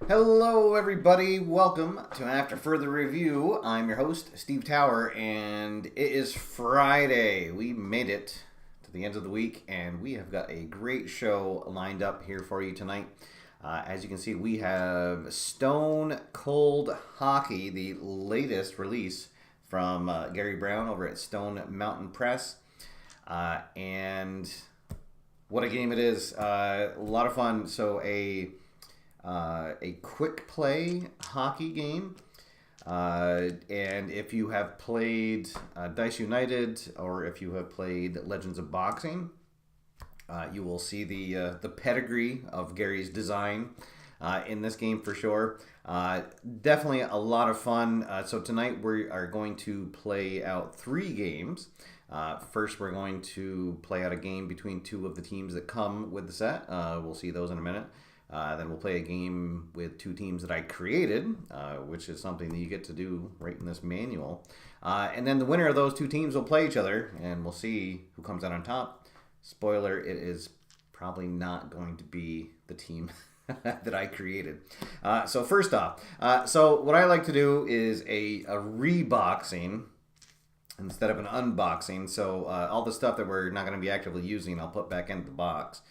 Hello everybody, welcome to After Further Review. I'm your host, Steve Tower, and it is Friday. We made it to the end of the week, and we have got a great show lined up here for you tonight. As you can see, we have Stone Cold Hockey, the latest release from Gary Brown over at Stone Mountain Press. And what a game it is. A lot of fun. So a quick play hockey game, and if you have played Dice United or if you have played Legends of Boxing, you will see the pedigree of Gary's design in this game for sure. Definitely a lot of fun. So tonight we are going to play out 3 games. First, we're going to play out a game between 2 of the teams that come with the set. We'll see those in a minute. Then we'll play a game with 2 teams that I created, which is something that you get to do right in this manual. And then the winner of those 2 teams will play each other, and we'll see who comes out on top. Spoiler, it is probably not going to be the team that I created. So first off, so what I like to do is a reboxing instead of an unboxing. So all the stuff that we're not going to be actively using, I'll put back into the box.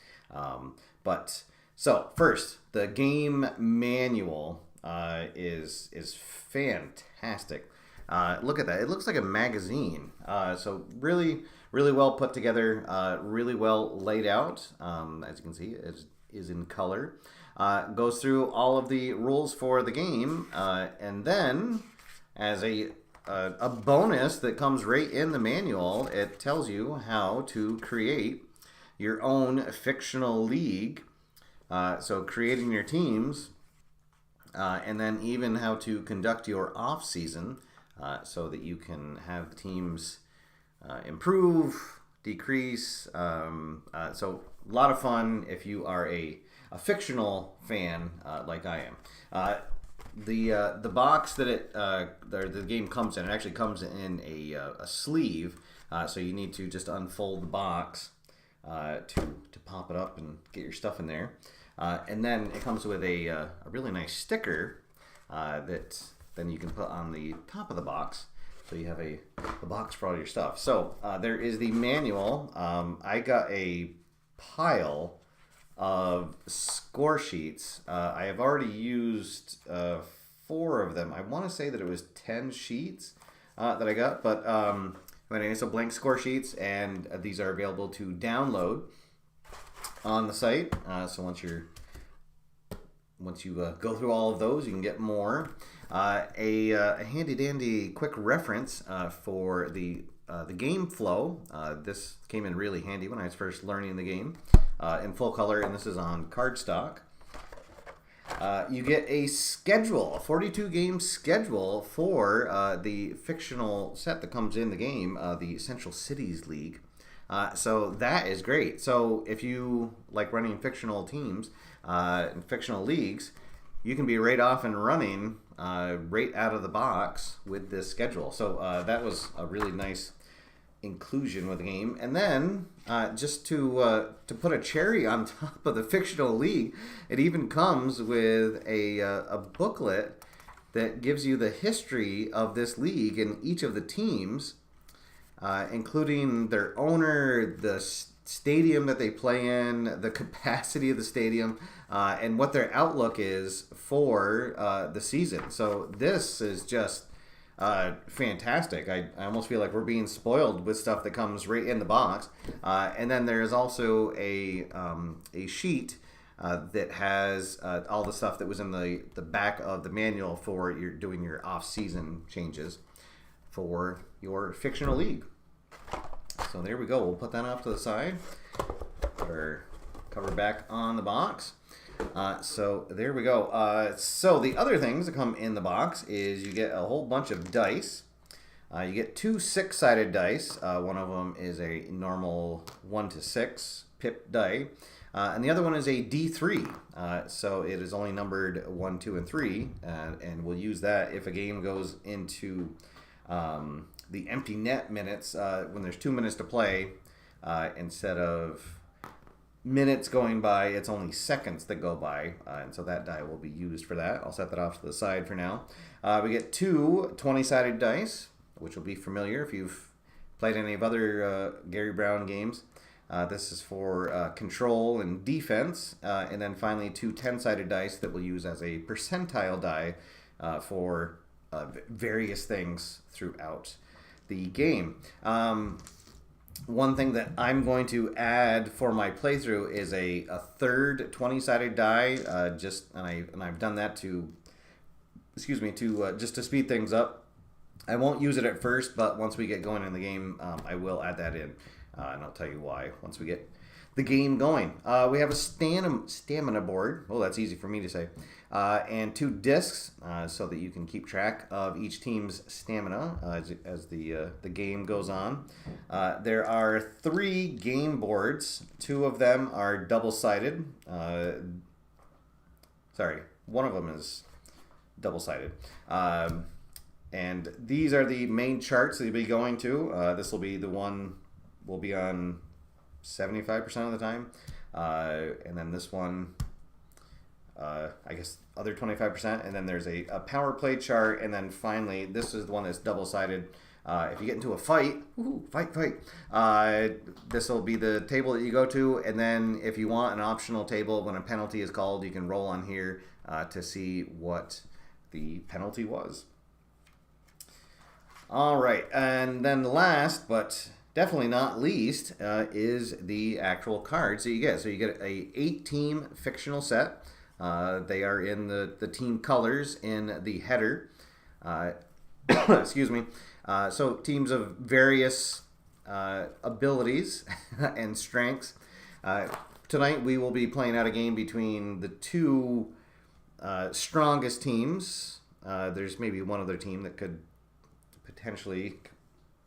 So first, the game manual is fantastic. Look at that; it looks like a magazine. So really well put together, really well laid out. As you can see, it is in color. Goes through all of the rules for the game, and then as a bonus that comes right in the manual, it tells you how to create your own fictional league. So creating your teams, and then even how to conduct your off season, so that you can have teams improve, decrease. So a lot of fun if you are a fictional fan like I am. The box that the game comes in, it actually comes in a sleeve, so you need to just unfold the box to pop it up and get your stuff in there. And then it comes with a really nice sticker that then you can put on the top of the box. So you have a box for all your stuff. So there is the manual. I got a pile of score sheets. I have already used 4 of them. I want to say that it was 10 sheets that I got. But anyway, so blank score sheets, and these are available to download on the site. So once you're once you go through all of those, you can get more. A handy-dandy quick reference for the game flow. This came in really handy when I was first learning the game in full color, and this is on cardstock. You get a schedule, a 42-game schedule for the fictional set that comes in the game, the Essential Cities League. So that is great. So if you like running fictional teams and fictional leagues, you can be right off and running right out of the box with this schedule. So that was a really nice inclusion with the game. And then just to put a cherry on top of the fictional league, it even comes with a booklet that gives you the history of this league and each of the teams, including their owner, the stadium that they play in, the capacity of the stadium, and what their outlook is for the season. So this is just fantastic. I almost feel like we're being spoiled with stuff that comes right in the box. And then there's also a sheet that has all the stuff that was in the back of the manual for doing your off-season changes for your fictional league. So there we go. We'll put that off to the side. Put our cover back on the box. So there we go. So the other things that come in the box is you get a whole bunch of dice. You get 2 6-sided dice. One of them is a normal 1 to 6 pip die. And the other one is a D3. So it is only numbered 1, 2, and 3. And we'll use that if a game goes into the empty net minutes when there's 2 minutes to play. Instead of minutes going by, it's only seconds that go by, and so that die will be used for that. I'll set that off to the side for now. We get 2 20-sided dice, which will be familiar if you've played any of other Gary Brown games. This is for control and defense, and then finally 2 10-sided dice that we'll use as a percentile die for various things throughout the game. One thing that I'm going to add for my playthrough is a third 20-sided die. And I've done that to just to speed things up. I won't use it at first, but once we get going in the game, I will add that in, and I'll tell you why once we get the game going. We have a stamina board. Oh, that's easy for me to say. And 2 discs so that you can keep track of each team's stamina as the game goes on. There are 3 game boards. 2 of them are double-sided. One of them is double-sided. And these are the main charts that you'll be going to. This will be the one we'll be on 75% of the time. And then this one, I guess other 25%, and then there's a power play chart, and then finally this is the one that's double-sided. If you get into a fight, this will be the table that you go to, and then if you want an optional table when a penalty is called, you can roll on here to see what the penalty was. All right, and then last but definitely not least is the actual cards that you get. So you get a 8-team fictional set. They are in the team colors in the header. Excuse me. So teams of various abilities and strengths. Tonight we will be playing out a game between the 2 strongest teams. There's maybe one other team that could potentially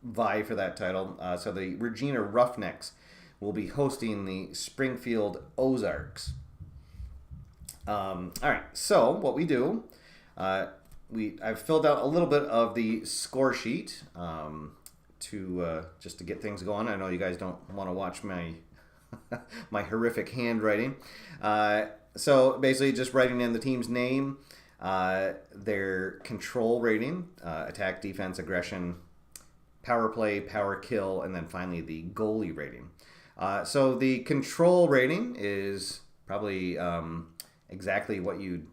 vie for that title. So the Regina Roughnecks will be hosting the Springfield Ozarks. All right, so what we do, I've filled out a little bit of the score sheet to just to get things going. I know you guys don't want to watch my my horrific handwriting. So basically just writing in the team's name, their control rating, attack, defense, aggression, power play, power kill, and then finally the goalie rating. So the control rating is probably exactly what you'd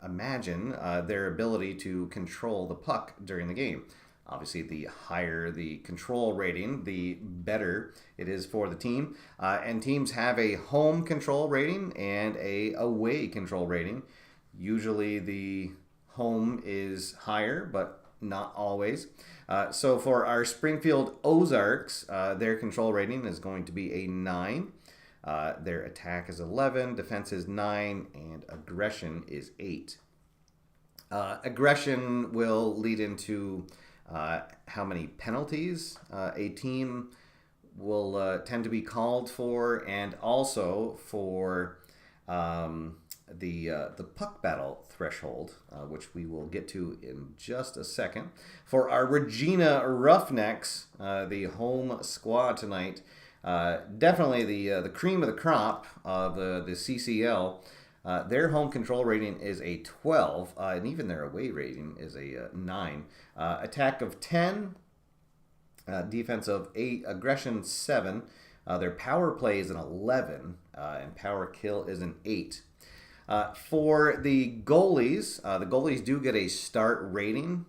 imagine, their ability to control the puck during the game. Obviously, the higher the control rating, the better it is for the team. And teams have a home control rating and a away control rating. Usually the home is higher, but not always. So for our Springfield Ozarks, their control rating is going to be a 9. Their attack is 11, defense is 9, and aggression is 8. Aggression will lead into how many penalties a team will tend to be called for, and also for the puck battle threshold, which we will get to in just a second. For our Regina Roughnecks, the home squad tonight, definitely the cream of the crop of the CCL. Their home control rating is a 12, and even their away rating is a 9. Attack of 10, defense of 8, aggression 7. Their power play is an 11, and power kill is an 8. For the goalies do get a start rating.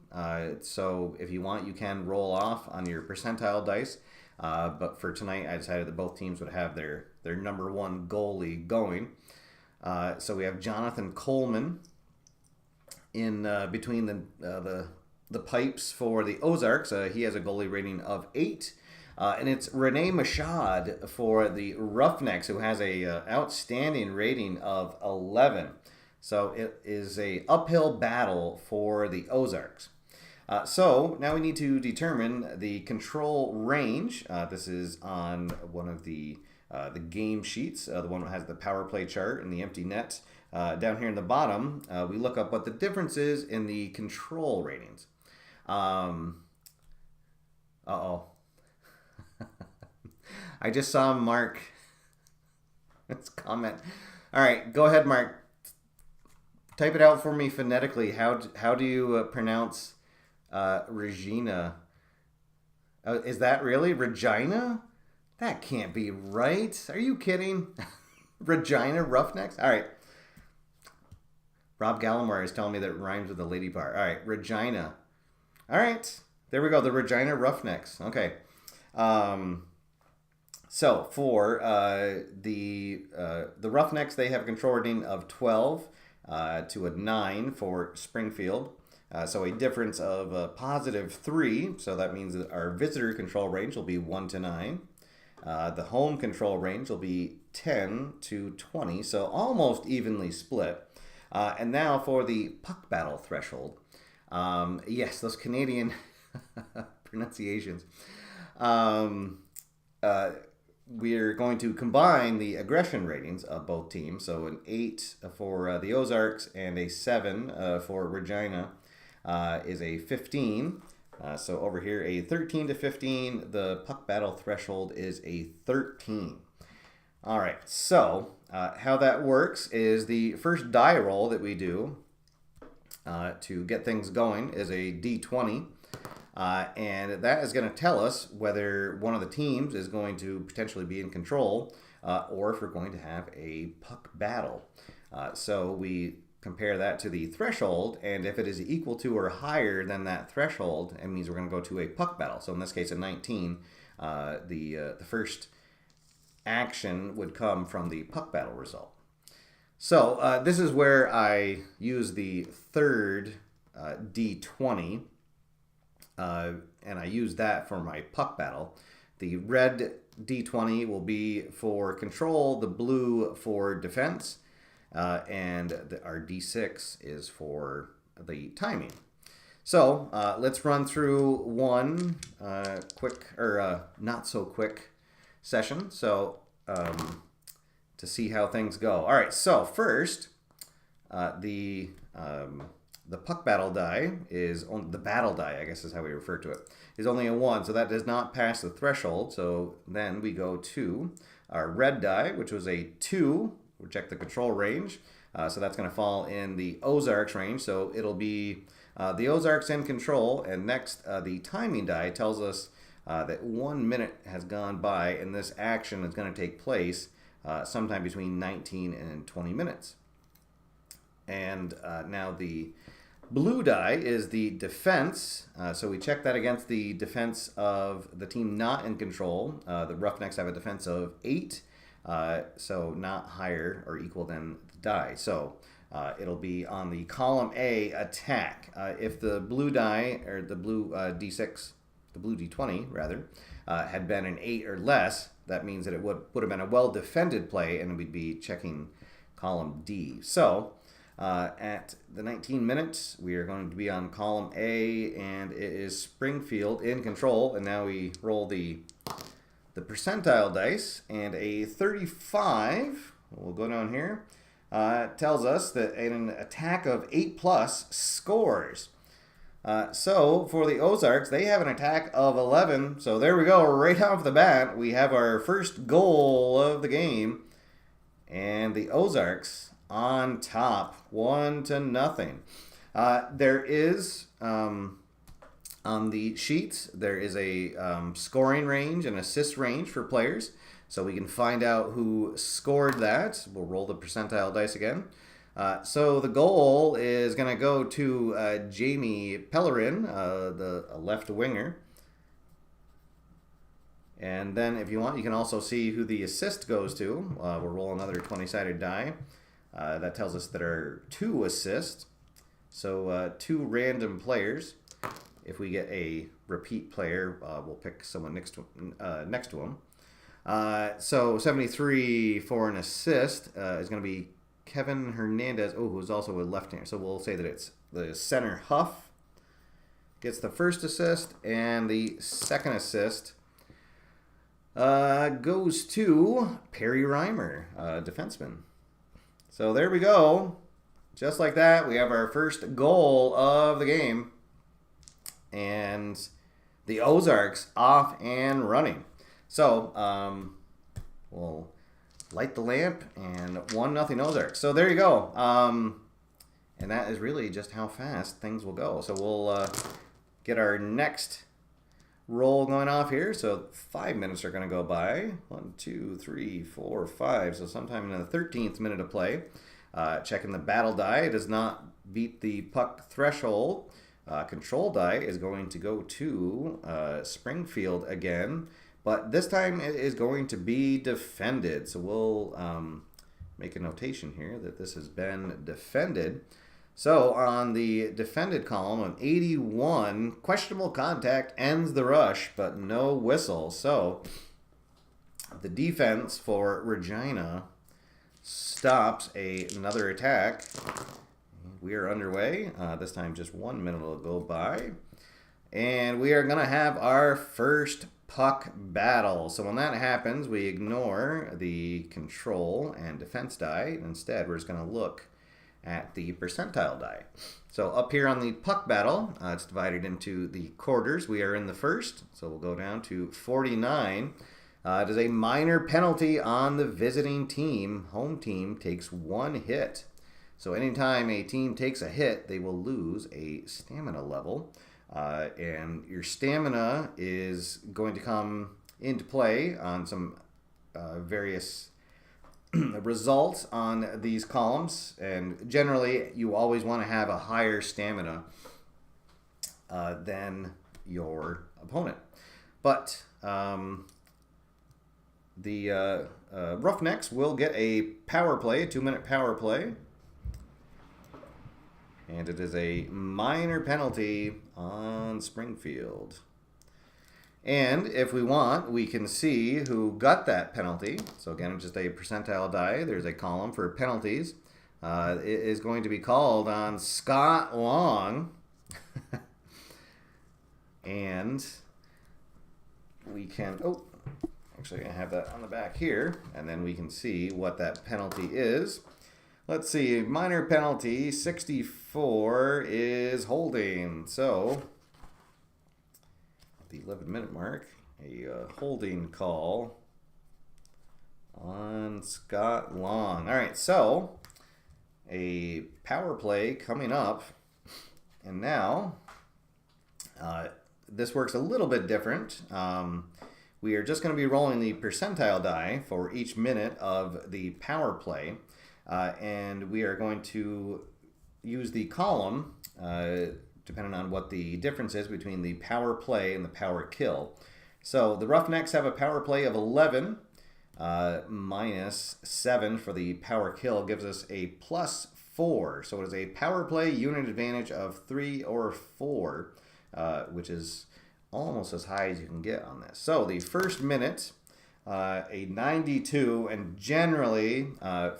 So if you want, you can roll off on your percentile dice. But for tonight, I decided that both teams would have their number one goalie going. So we have Jonathan Coleman in between the pipes for the Ozarks. He has a goalie rating of 8. And it's Rene Machad for the Roughnecks, who has a outstanding rating of 11. So it is a uphill battle for the Ozarks. So now we need to determine the control range. This is on one of the game sheets, the one that has the power play chart and the empty net. Down here in the bottom, we look up what the difference is in the control ratings. I just saw Mark. Let's comment. All right, go ahead, Mark. Type it out for me phonetically. How do you pronounce Regina? Is that really Regina? That can't be right. Are you kidding? Regina Roughnecks? All right. Rob Gallimore is telling me that it rhymes with the lady bar. All right, Regina. All right, there we go. The Regina Roughnecks. Okay. So for the Roughnecks, they have a control rating of 12 to a 9 for Springfield. So a difference of positive 3. So that means that our visitor control range will be 1 to 9. The home control range will be 10 to 20. So almost evenly split. And now for the puck battle threshold. Yes, those Canadian pronunciations. We're going to combine the aggression ratings of both teams. So an 8 for the Ozarks and a 7 for Regina is a 15. So over here, a 13 to 15. The puck battle threshold is a 13. All right, so how that works is the first die roll that we do to get things going is a D20. And that is going to tell us whether one of the teams is going to potentially be in control or if we're going to have a puck battle. So we compare that to the threshold, and if it is equal to or higher than that threshold, it means we're going to go to a puck battle. So in this case, a 19, the first action would come from the puck battle result. So this is where I use the third D20. And I use that for my puck battle. The red D20 will be for control, the blue for defense, and our D6 is for the timing. So let's run through one quick, or not so quick session, so to see how things go. All right, so first, the puck battle die is the battle die, I guess is how we refer to it, is only a 1, so that does not pass the threshold. So then we go to our red die, which was a 2. We'll check the control range. So that's going to fall in the Ozarks range. So it'll be the Ozarks in control. And next, the timing die tells us that 1 minute has gone by, and this action is going to take place sometime between 19 and 20 minutes. And now the blue die is the defense, so we check that against the defense of the team not in control. The Roughnecks have a defense of 8, so not higher or equal than the die. So It'll be on the column A, attack. If the blue die, or the blue D6, the blue D20 rather, had been an 8 or less, that means that it would have been a well-defended play, and we'd be checking column D. So at the 19 minutes, we are going to be on column A, and it is Springfield in control. And now we roll the percentile dice, and a 35, we'll go down here, tells us that an attack of 8+ scores. So for the Ozarks, they have an attack of 11. So there we go, right off the bat, we have our first goal of the game. And the Ozarks on top, 1-0. There is, on the sheets, there is a scoring range and assist range for players. So we can find out who scored that. We'll roll the percentile dice again. So the goal is going to go to Jamie Pellerin, the left winger. And then if you want, you can also see who the assist goes to. We'll roll another 20-sided die. That tells us there are 2 assists. So 2 random players. If we get a repeat player, we'll pick someone next to him. So 73 for an assist is going to be Kevin Hernandez, who's also a left-hander. So we'll say that it's the center Huff gets the first assist, and the second assist goes to Perry Reimer, defenseman. So there we go. Just like that, we have our first goal of the game. And the Ozarks off and running. So we'll light the lamp, and 1-0 Ozarks. So there you go. And that is really just how fast things will go. So we'll get our next roll going off here. So 5 minutes are going to go by. 1, 2, 3, 4, 5. So sometime in the 13th minute of play. Checking the battle die. It does not beat the puck threshold. Control die is going to go to Springfield again. But this time it is going to be defended. So we'll make a notation here that this has been defended. So on the defended column of 81, questionable contact ends the rush, but no whistle. So the defense for Regina stops another attack. We are underway. This time just 1 minute will go by. And we are going to have our first puck battle. So when that happens, we ignore the control and defense die. Instead, we're just going to look at the percentile die. So up here on the puck battle, it's divided into the quarters. We are in the first, so we'll go down to 49. It is a minor penalty on the visiting team. Home team takes 1 hit. So anytime a team takes a hit, they will lose a stamina level. And your stamina is going to come into play on some various results on these columns. And generally, you always want to have a higher stamina than your opponent. But the Roughnecks will get a power play, a 2-minute power play. And it is a minor penalty on Springfield. And if we want, we can see who got that penalty. So again, just a percentile die. There's a column for penalties. It is going to be called on Scott Long. And we can... actually, I have that on the back here. And then we can see what that penalty is. Let's see, minor penalty, 64 is holding. So, at the 11-minute mark, a holding call on Scott Long. All right, so a power play coming up. And now, this works a little bit different. We are just going to be rolling the percentile die for each minute of the power play. And we are going to use the column, depending on what the difference is between the power play and the power kill. So the Roughnecks have a power play of 11, minus 7 for the power kill gives us a +4 4. So it is a power play unit advantage of 3 or 4, which is almost as high as you can get on this. So the first minute, a 92, and generally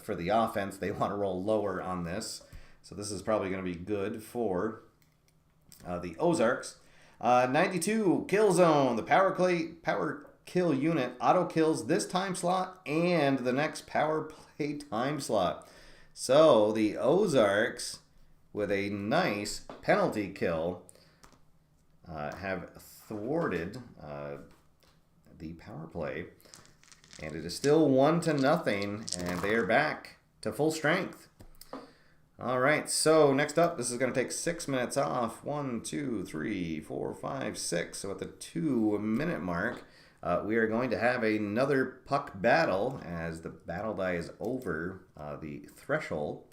for the offense, they want to roll lower on this. So this is probably going to be good for the Ozarks. 92, kill zone. The power kill unit auto kills this time slot and the next power play time slot. So the Ozarks, with a nice penalty kill, have thwarted the power play, and it is still 1-0, and they are back to full strength. All right, so next up, this is going to take 6 minutes off. 1, 2, 3, 4, 5, 6. So at the 2-minute mark, we are going to have another puck battle as the battle die is over the threshold.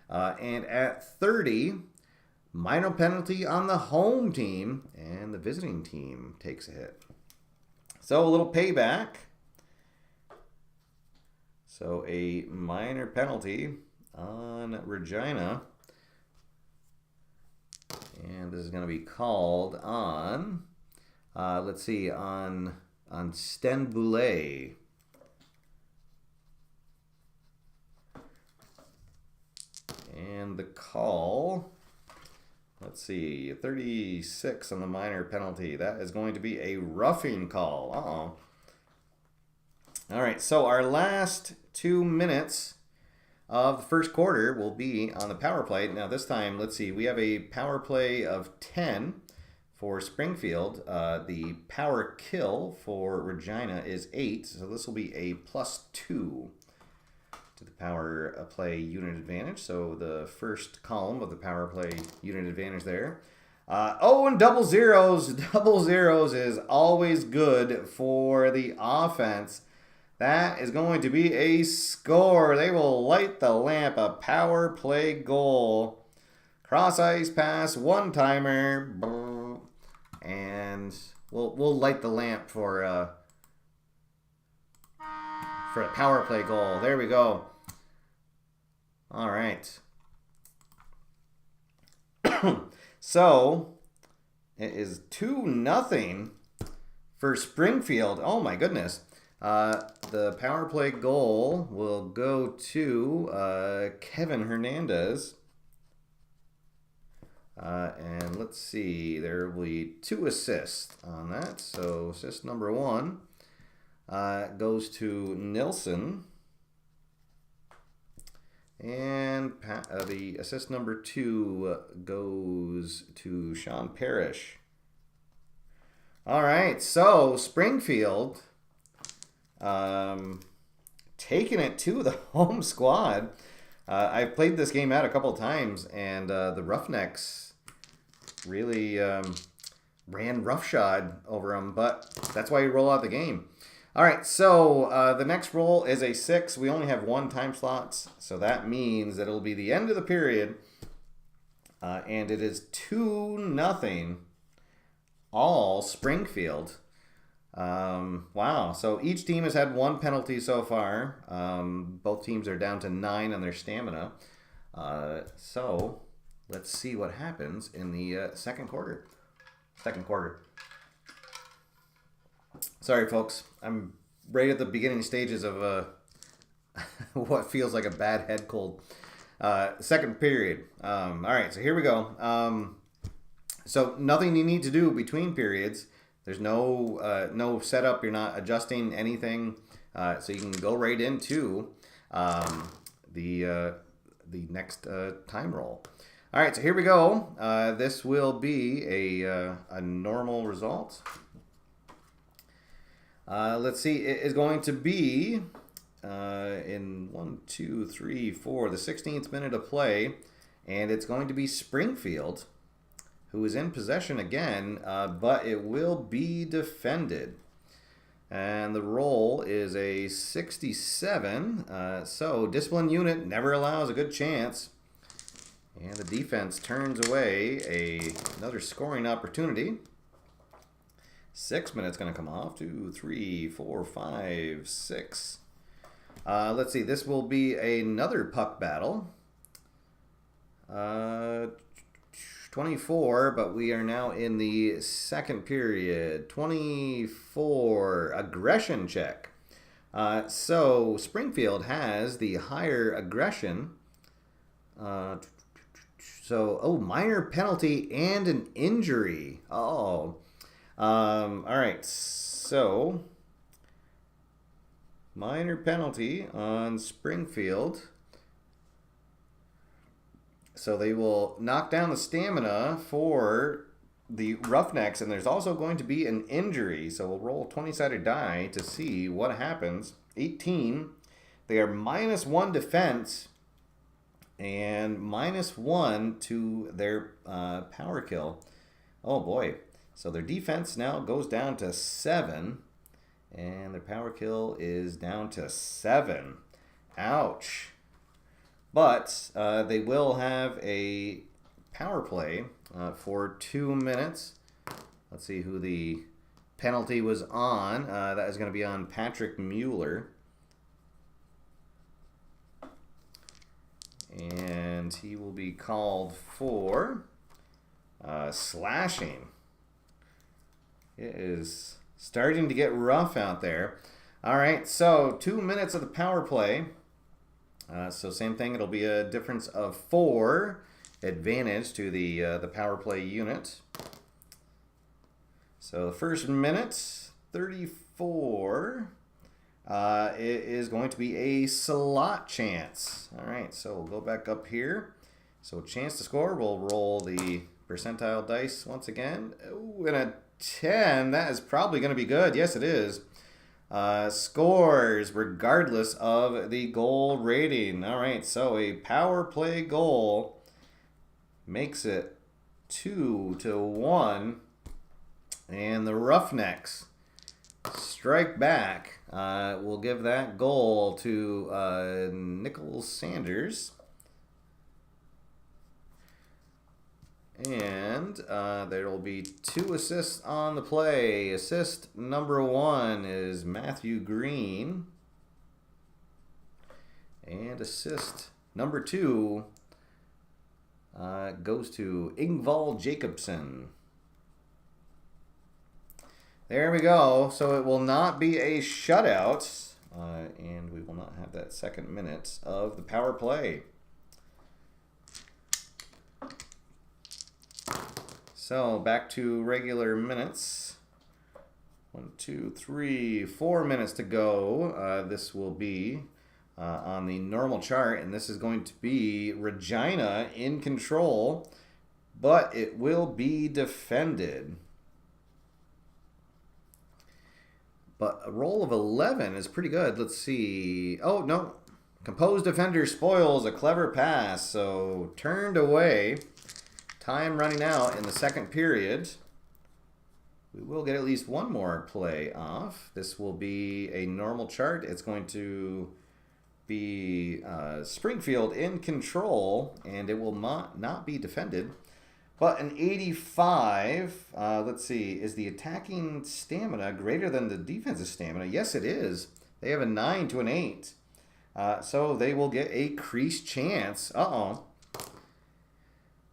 And at 30, minor penalty on the home team, and the visiting team takes a hit. So a little payback. So a minor penalty on Regina. And this is going to be called on, let's see, on Sten Boulay. And the call, let's see, 36 on the minor penalty. That is going to be a roughing call. Uh-oh. All right, so our last 2 minutes of the first quarter will be on the power play. Now this time, let's see, we have a power play of 10 for Springfield. The power kill for Regina is 8, so this will be a +2 to the power play unit advantage. So the first column of the power play unit advantage there. Oh, and double zeros. Double zeros is always good for the offense. That is going to be a score. They will light the lamp. A power play goal. Cross ice pass, one-timer. And we'll light the lamp for a power play goal. There we go. All right. So it is 2-0 for Springfield. Oh my goodness. The power play goal will go to Kevin Hernandez. And let's see, there will be 2 assists on that. So assist number 1 goes to Nilsson. And the assist number 2 goes to Sean Parrish. All right, so Springfield taking it to the home squad. I've played this game out a couple times, and the Roughnecks really ran roughshod over them, but that's why you roll out the game. All right, so the next roll is a 6. We only have 1 time slots, so that means that it'll be the end of the period, and it is 2-0 all Springfield. Wow, so each team has had 1 penalty so far. Both teams are down to 9 on their stamina. So let's see what happens in the second quarter. Sorry, folks. I'm right at the beginning stages of what feels like a bad head cold. Second period. All right, so here we go. So nothing you need to do between periods. There's no setup. You're not adjusting anything. So you can go right into the next time roll. All right, so here we go. This will be a normal result. Let's see. It is going to be in 1, 2, 3, 4, the 16th minute of play, and it's going to be Springfield, who is in possession again, but it will be defended. And the roll is a 67. So discipline unit never allows a good chance. And the defense turns away another scoring opportunity. 6 minutes going to come off. 2, 3, 4, 5, 6. Let's see. This will be another puck battle. 24, but we are now in the second period. 24, aggression check. So Springfield has the higher aggression. Minor penalty and an injury. All right. So, minor penalty on Springfield. So they will knock down the stamina for the Roughnecks, and there's also going to be an injury. So we'll roll a 20-sided die to see what happens. 18. They are -1 defense and -1 to their power kill. Oh boy. So their defense now goes down to 7, and their power kill is down to 7. Ouch. But they will have a power play for 2 minutes. Let's see who the penalty was on. That is going to be on Patrick Mueller. And he will be called for slashing. It is starting to get rough out there. All right, so 2 minutes of the power play. So same thing, it'll be a difference of 4 advantage to the power play unit. So the first minute, 34, it is going to be a slot chance. All right, so we'll go back up here. So chance to score, we'll roll the percentile dice once again. Ooh, and a 10, that is probably going to be good. Yes, it is. Scores regardless of the goal rating. All right, so a power play goal makes it 2-1, and the Roughnecks strike back. We'll give that goal to Nicholas Sanders. And there will be 2 assists on the play. Assist number 1 is Matthew Green. And assist number 2 goes to Ingvald Jacobson. There we go. So it will not be a shutout. And we will not have that second minute of the power play. So back to regular minutes. 1, 2, 3, 4 minutes to go. This will be on the normal chart, and this is going to be Regina in control, but it will be defended. But a roll of 11 is pretty good. Let's see. Oh, no. Composed defender spoils a clever pass, so turned away. Time running out in the second period. We will get at least one more play off. This will be a normal chart. It's going to be Springfield in control, and it will not be defended. But an 85, let's see, is the attacking stamina greater than the defensive stamina? Yes, it is. They have a 9 to an 8. So they will get a crease chance.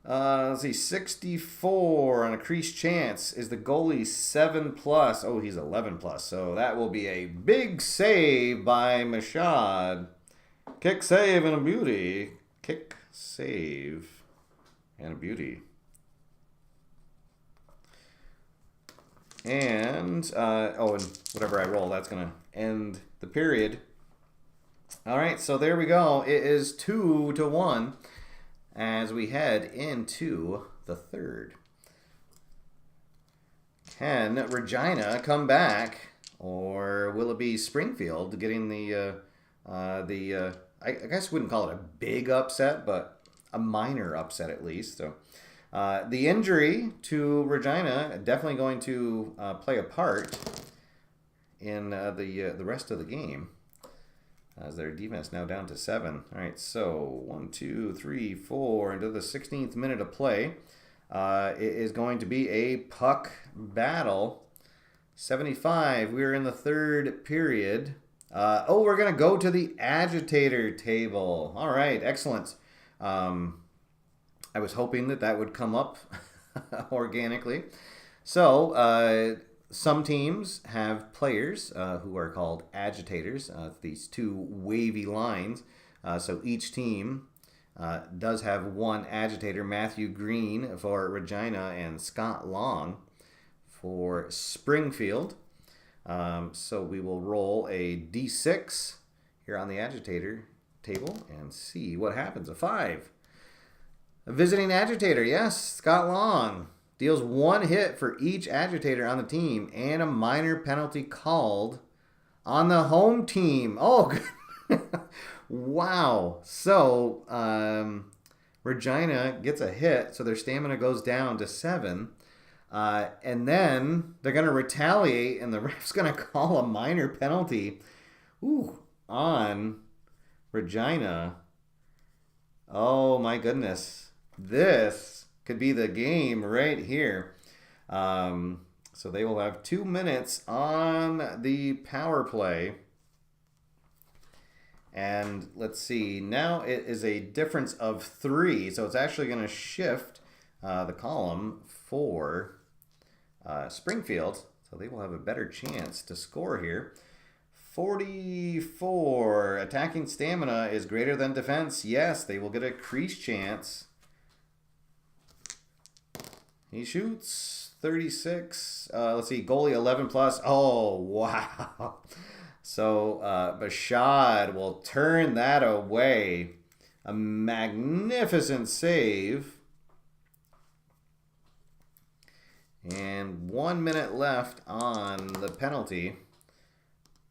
Let's see, 64 on a crease chance. Is the goalie 7+? Oh, he's 11+. So that will be a big save by Mashad. Kick, save, and a beauty. Kick, save, and a beauty. And, and whatever I roll, that's going to end the period. All right, so there we go. It is 2-1 as we head into the third. Can Regina come back, or will it be Springfield getting I guess we wouldn't call it a big upset, but a minor upset at least. So the injury to Regina definitely going to play a part in the rest of the game, as their defense now down to 7. All right, so 1, 2, 3, 4 into the 16th minute of play. It is going to be a puck battle. 75. We're in the third period. We're going to go to the agitator table. All right, excellent. I was hoping that would come up organically. So, some teams have players who are called agitators, these two wavy lines. So each team does have one agitator, Matthew Green for Regina and Scott Long for Springfield. So we will roll a d6 here on the agitator table and see what happens. A 5. A visiting agitator, yes, Scott Long. Deals 1 hit for each agitator on the team and a minor penalty called on the home team. Oh, wow. So, Regina gets a hit, so their stamina goes down to 7. And then they're going to retaliate, and the ref's going to call a minor penalty on Regina. Oh, my goodness. This could be the game right here. So they will have 2 minutes on the power play. And let's see. Now it is a difference of 3. So it's actually going to shift the column for Springfield. So they will have a better chance to score here. 44. Attacking stamina is greater than defense. Yes, they will get a crease chance. He shoots 36. Let's see, goalie 11 plus. Oh, wow. So Bashad will turn that away. A magnificent save. And 1 minute left on the penalty.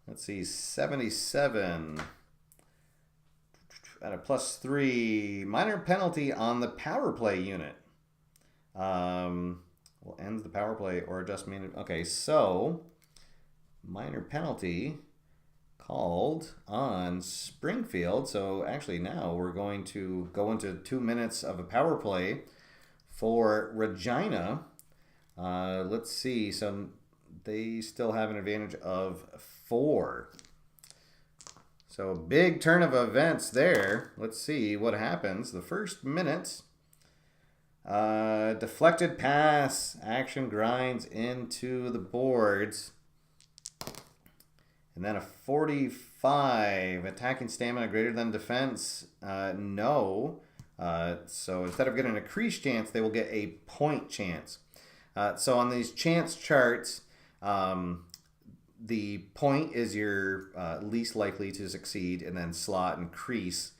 Let's see, 77. At a +3. Minor penalty on the power play unit. Will end the power play or adjustment. Okay, so minor penalty called on Springfield. So actually now we're going to go into 2 minutes of a power play for Regina. Let's see. So they still have an advantage of 4. So big turn of events there. Let's see what happens. The first minute. Deflected pass. Action grinds into the boards. And then a 45. Attacking stamina greater than defense. No. So instead of getting a crease chance, they will get a point chance. So on these chance charts, the point is your least likely to succeed, and then slot and crease,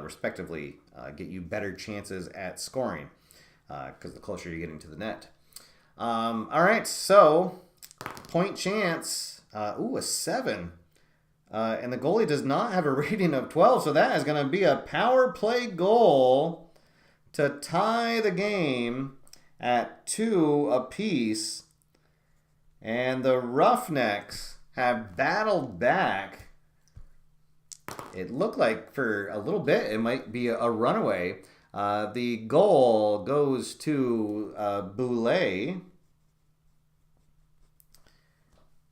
respectively, get you better chances at scoring. Because the closer you're getting to the net. All right, so point chance, a 7. And the goalie does not have a rating of 12, so that is going to be a power play goal to tie the game at 2 apiece. And the Roughnecks have battled back. It looked like for a little bit it might be a runaway. The goal goes to Boulay.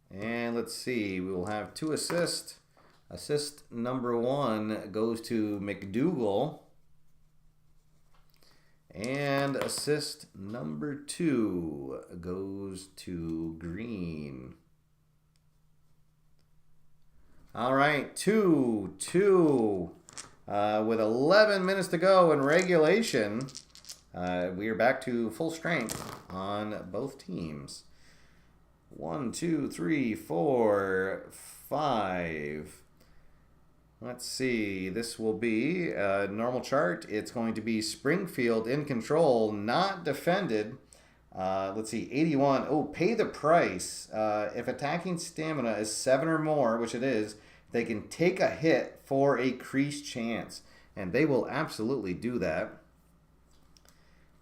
And let's see, we will have 2 assists. Assist number 1 goes to McDougall. And assist number 2 goes to Green. All right, 2-2. With 11 minutes to go in regulation, we are back to full strength on both teams. 1, 2, 3, 4, 5. Let's see. This will be a normal chart. It's going to be Springfield in control, not defended. Let's see. 81. Oh, pay the price. If attacking stamina is 7 or more, which it is, they can take a hit for a crease chance. And they will absolutely do that.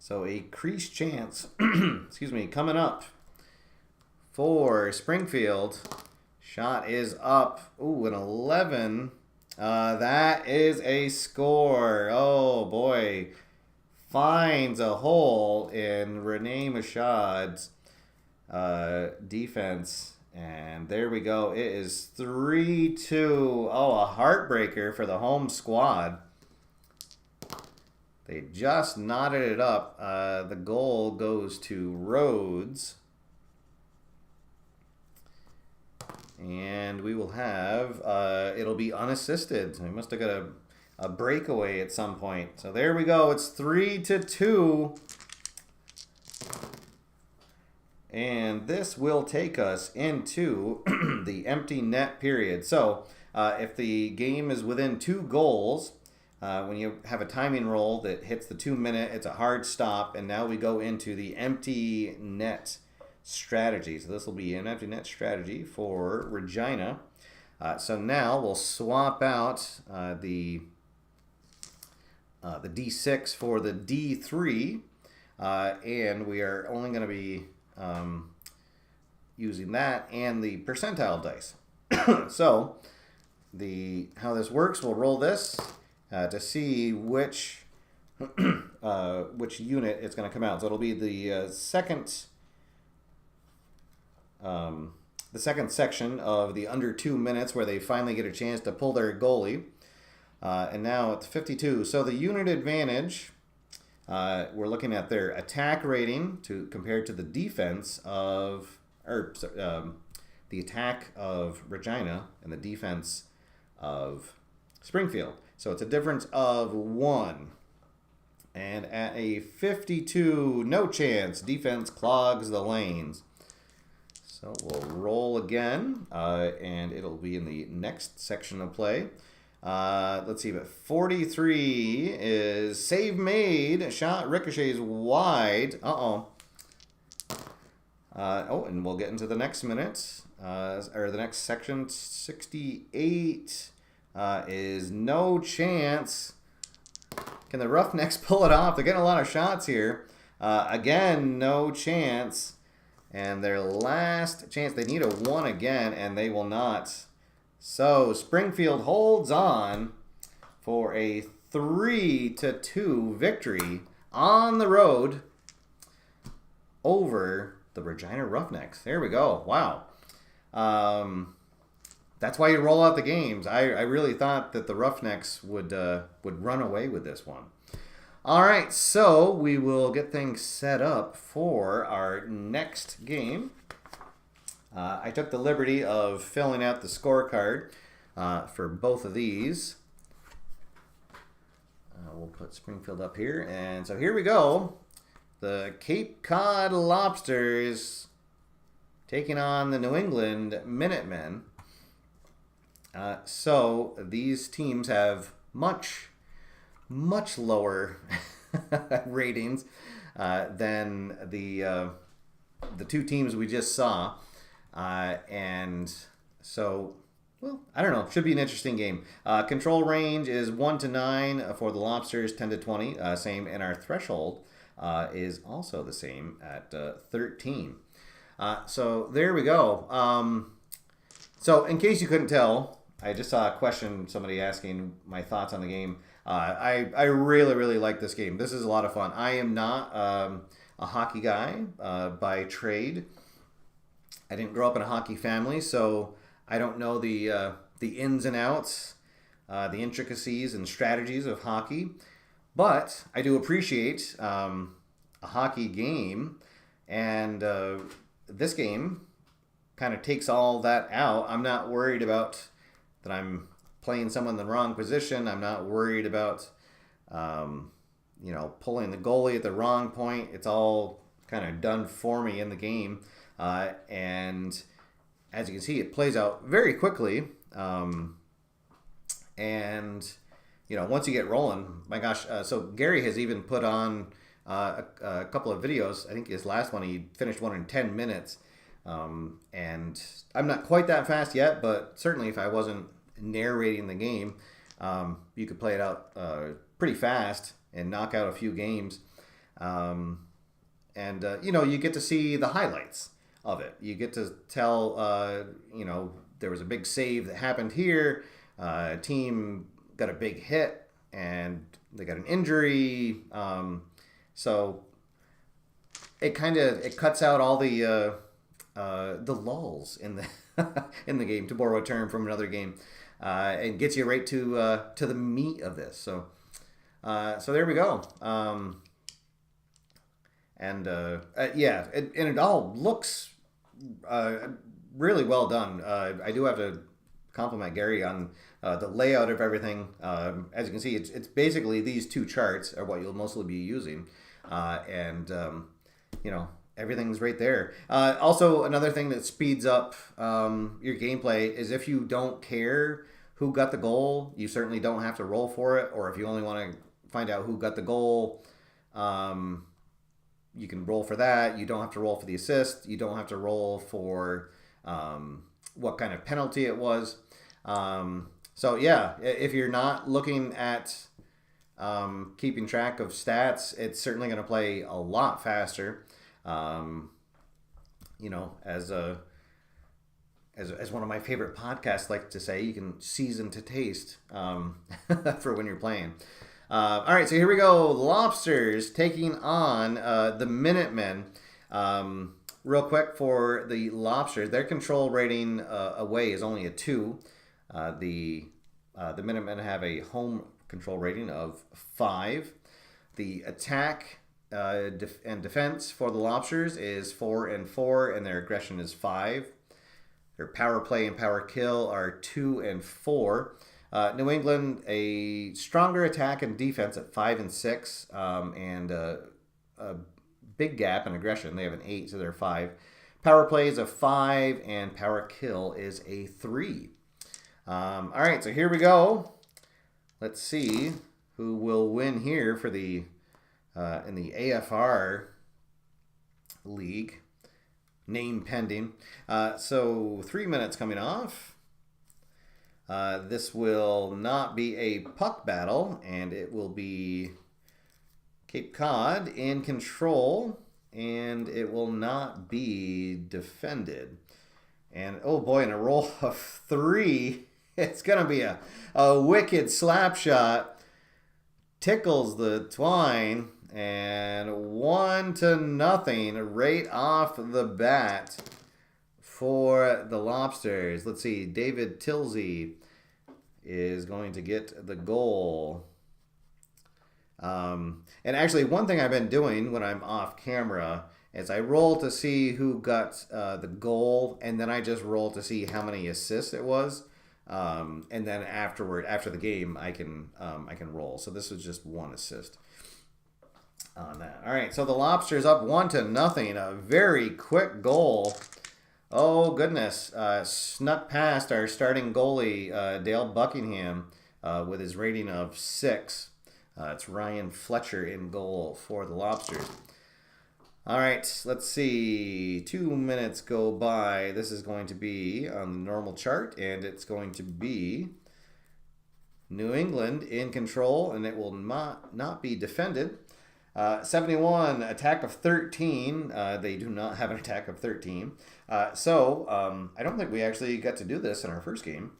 So a crease chance, excuse me, coming up for Springfield. Shot is up. Ooh, an 11. That is a score. Oh, boy. Finds a hole in Renee Machad's defense. And there we go. It is 3-2. Oh, a heartbreaker for the home squad. They just knotted it up. The goal goes to Rhodes. And we will have, it'll be unassisted. So we must have got a breakaway at some point. So there we go. It's 3-2. And this will take us into the empty net period. So if the game is within 2 goals, when you have a timing roll that hits the 2-minute, it's a hard stop. And now we go into the empty net strategy. So this will be an empty net strategy for Regina. So now we'll swap out the D6 for the D3. And we are only going to be using that and the percentile dice. So how this works, we'll roll this to see which unit it's going to come out. So it'll be the second section of the under 2 minutes where they finally get a chance to pull their goalie. And now it's 52. So the unit advantage, we're looking at their attack rating compared to the defense of, the attack of Regina and the defense of Springfield. So it's a difference of 1. And at a 52, no chance, defense clogs the lanes. So we'll roll again, and it'll be in the next section of play. Let's see, but 43 is save made. Shot ricochets wide. And we'll get into the next minute, or the next section. 68 is no chance. Can the Roughnecks pull it off? They're getting a lot of shots here. Again, no chance. And their last chance, they need a 1 again, and they will not. So Springfield holds on for a 3-2 victory on the road over the Regina Roughnecks. There we go. Wow. That's why you roll out the games. I really thought that the Roughnecks would run away with this one. All right, so we will get things set up for our next game. I took the liberty of filling out the scorecard for both of these. We'll put Springfield up here. And so here we go. The Cape Cod Lobsters taking on the New England Minutemen. So these teams have much lower ratings than the 2 teams we just saw. And so, well, I don't know. Should be an interesting game. Control range is 1-9 for the Lobsters, 10-20. Same, and our threshold is also the same at 13. So there we go. So in case you couldn't tell, I just saw a question, somebody asking my thoughts on the game. I really like this game. This is a lot of fun. I am not a hockey guy by trade. I didn't grow up in a hockey family, so I don't know the ins and outs, the intricacies and strategies of hockey. But I do appreciate a hockey game, and this game kind of takes all that out. I'm not worried about that I'm playing someone in the wrong position. I'm not worried about pulling the goalie at the wrong point. It's all kind of done for me in the game. And as you can see, it plays out very quickly. And, once you get rolling, my gosh. So Gary has even put on a couple of videos. I think his last one, he finished one in 10 minutes. And I'm not quite that fast yet, but certainly if I wasn't narrating the game, you could play it out pretty fast and knock out a few games. You get to see the highlights of it. You get to tell, there was a big save that happened here. Team got a big hit and they got an injury. So it cuts out all the lulls in the in the game, to borrow a term from another game, and gets you right to the meat of this. So So there we go. Yeah, and it all looks really well done. I do have to compliment Gary on the layout of everything. As you can see, it's basically these two charts are what you'll mostly be using, and everything's right there. Also, another thing that speeds up your gameplay is if you don't care who got the goal, you certainly don't have to roll for it. Or if you only want to find out who got the goal, you can roll for that. You don't have to roll for the assist. You don't have to roll for what kind of penalty it was. So yeah, if you're not looking at keeping track of stats, it's certainly going to play a lot faster. As one of my favorite podcasts like to say, you can season to taste for when you're playing. All right, so here we go. Lobsters taking on the Minutemen. Real quick for the Lobsters, their control rating away is only a 2. The Minutemen have a home control rating of 5. The attack and defense for the Lobsters is 4 and 4, and their aggression is 5. Their power play and power kill are 2 and 4. New England, a stronger attack and defense at 5 and 6, and a big gap in aggression. They have an 8, so they're 5. Power play is a 5, and power kill is a 3. All right, so here we go. Let's see who will win here for the in the AFR league. Name pending. So 3 minutes coming off. This will not be a puck battle, and it will be Cape Cod in control, and it will not be defended. And oh boy, in a roll of 3, it's going to be a wicked slap shot. Tickles the twine, and 1-0 right off the bat for the Lobsters. Let's see, David Tilsey is going to get the goal. And actually, one thing I've been doing when I'm off camera is I roll to see who got the goal, and then I just roll to see how many assists it was. And then after the game, I can roll. So this was just 1 assist on that. All right, so the Lobsters up 1-0. A very quick goal. Oh, goodness. Snuck past our starting goalie, Dale Buckingham, with his rating of 6. It's Ryan Fletcher in goal for the Lobsters. All right, let's see. 2 minutes go by. This is going to be on the normal chart, and it's going to be New England in control, and it will not be defended. 71, attack of 13. They do not have an attack of 13. So I don't think we actually got to do this in our first game.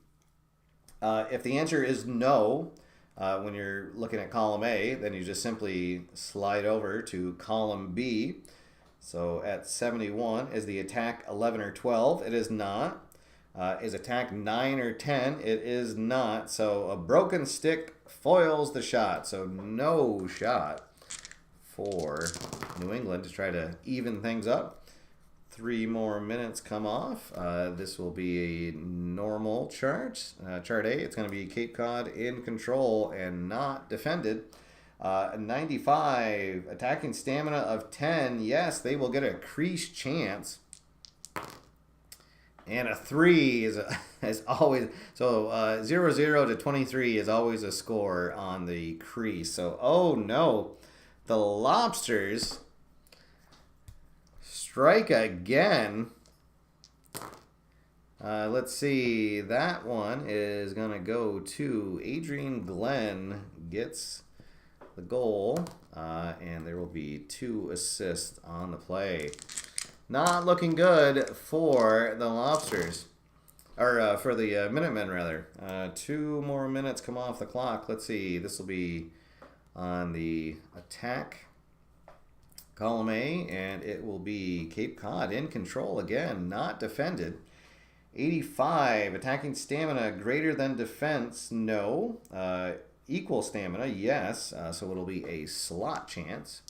If the answer is no, when you're looking at column A, then you just simply slide over to column B. So at 71, is the attack 11 or 12? It is not. Is attack 9 or 10? It is not. So a broken stick foils the shot. So no shot for New England to try to even things up. 3 more minutes come off. This will be a normal chart. Chart A, it's going to be Cape Cod in control and not defended. 95, attacking stamina of 10. Yes, they will get a crease chance. And a 3 is always, so 0-0 to 23 is always a score on the crease. So, oh no, the Lobsters strike again. Let's see, that one is going to go to Adrian Glenn, gets the goal, and there will be 2 assists on the play. Not looking good for the Lobsters, or for the Minutemen, rather. 2 more minutes come off the clock. Let's see, this will be on the attack column A, and it will be Cape Cod in control again, not defended. 85, attacking stamina greater than defense, no. equal stamina, yes. So it'll be a slot chance.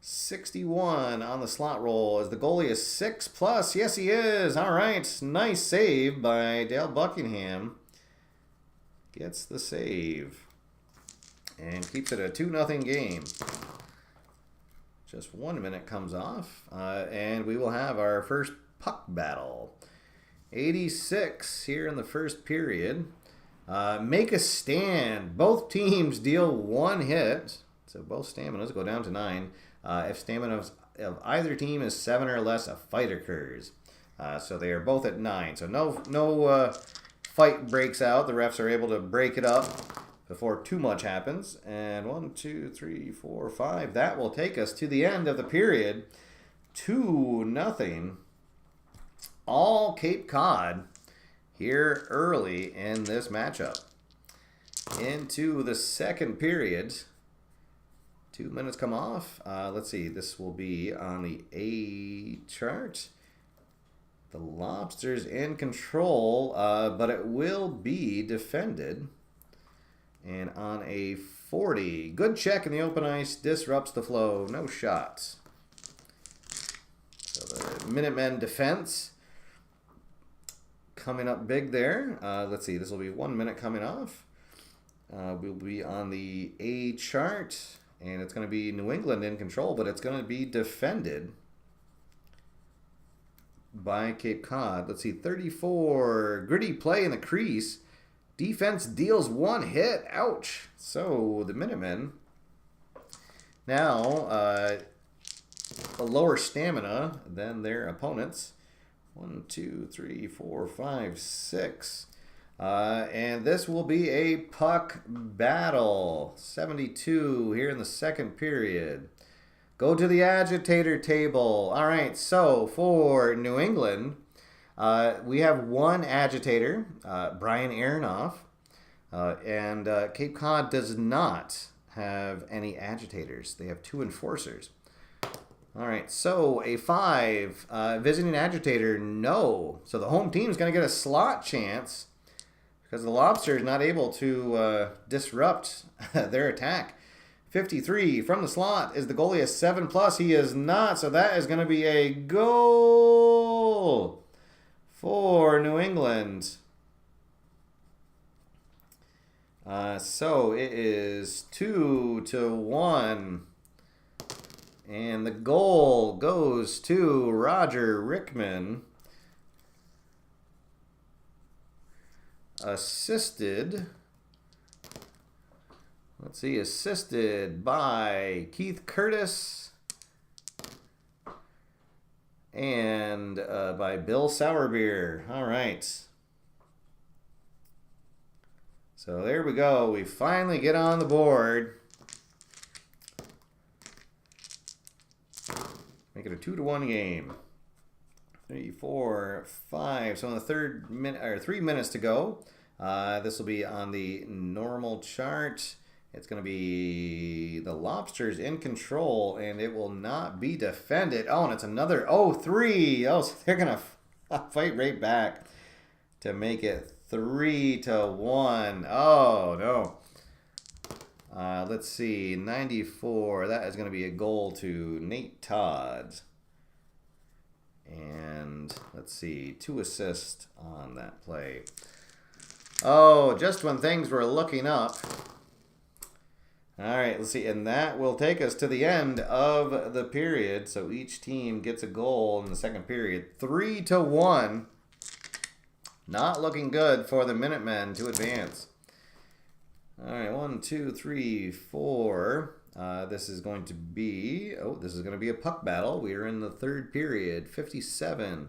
61 on the slot roll. As the goalie is 6+. Yes, he is. All right. Nice save by Dale Buckingham. Gets the save. And keeps it a 2-0 game. Just 1 minute comes off. And we will have our first puck battle. 86 here in the first period. Make a stand. Both teams deal 1 hit. So both staminas go down to 9. If stamina of either team is 7 or less, a fight occurs. So they are both at 9. So no fight breaks out. The refs are able to break it up before too much happens. And 1, 2, 3, 4, 5. That will take us to the end of the period. 2-0. All Cape Cod here early in this matchup. Into the second period. 2 minutes come off. Let's see. This will be on the A chart. The Lobsters in control, but it will be defended. And on a 40. Good check in the open ice. Disrupts the flow. No shots. So the Minutemen defense coming up big there. Let's see. This will be 1 minute coming off. We'll be on the A chart. And it's going to be New England in control, but it's going to be defended by Cape Cod. Let's see, 34. Gritty play in the crease. Defense deals 1 hit. Ouch. So the Minutemen now a lower stamina than their opponents. 1, 2, 3, 4, 5, 6. And this will be a puck battle. 72 here in the second period. Go to the agitator table. All right, so for New England, we have 1 agitator, Brian Aronoff, and Cape Cod does not have any agitators. They have 2 enforcers. All right, so a 5, visiting agitator, no. So the home team is going to get a slot chance, because the Lobster is not able to disrupt their attack. 53 from the slot. Is the goalie a 7+? He is not. So that is going to be a goal for New England. So it is 2-1. And the goal goes to Roger Rickman. Assisted by Keith Curtis and by Bill Sourbeer. All right. So there we go. We finally get on the board. Make it a 2-1 game. 3, 4, 5. So in the third minute, or 3 minutes to go. This will be on the normal chart. It's going to be the Lobsters in control, and it will not be defended. Oh, and it's another 0-3. Oh, so they're going to fight right back to make it 3-1. Oh, no. Let's see. 94. That is going to be a goal to Nate Todd. And let's see. 2 assists on that play. Oh, just when things were looking up. All right, let's see. And that will take us to the end of the period. So each team gets a goal in the second period. 3-1. Not looking good for the Minutemen to advance. All right, 1, 2, 3, 4. This is going to be, this is going to be a puck battle. We are in the third period. 57.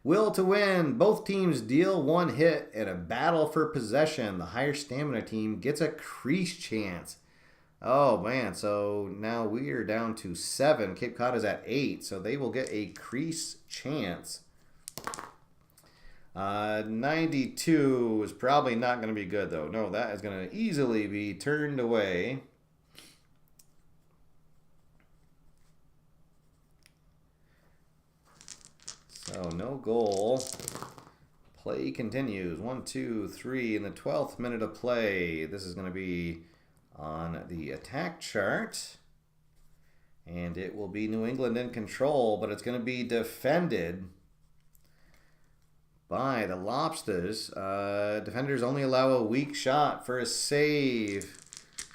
Will to win. Both teams deal 1 hit in a battle for possession. The higher stamina team gets a crease chance. Oh, man. So now we are down to 7. Cape Cod is at 8. So they will get a crease chance. 92 is probably not going to be good, though. No, that is going to easily be turned away. So no goal Play continues. 1, 2, 3 in the 12th minute of play. This is going to be on the attack chart. And it will be New England in control, but it's going to be defended by the Lobsters. Defenders only allow a weak shot for a save.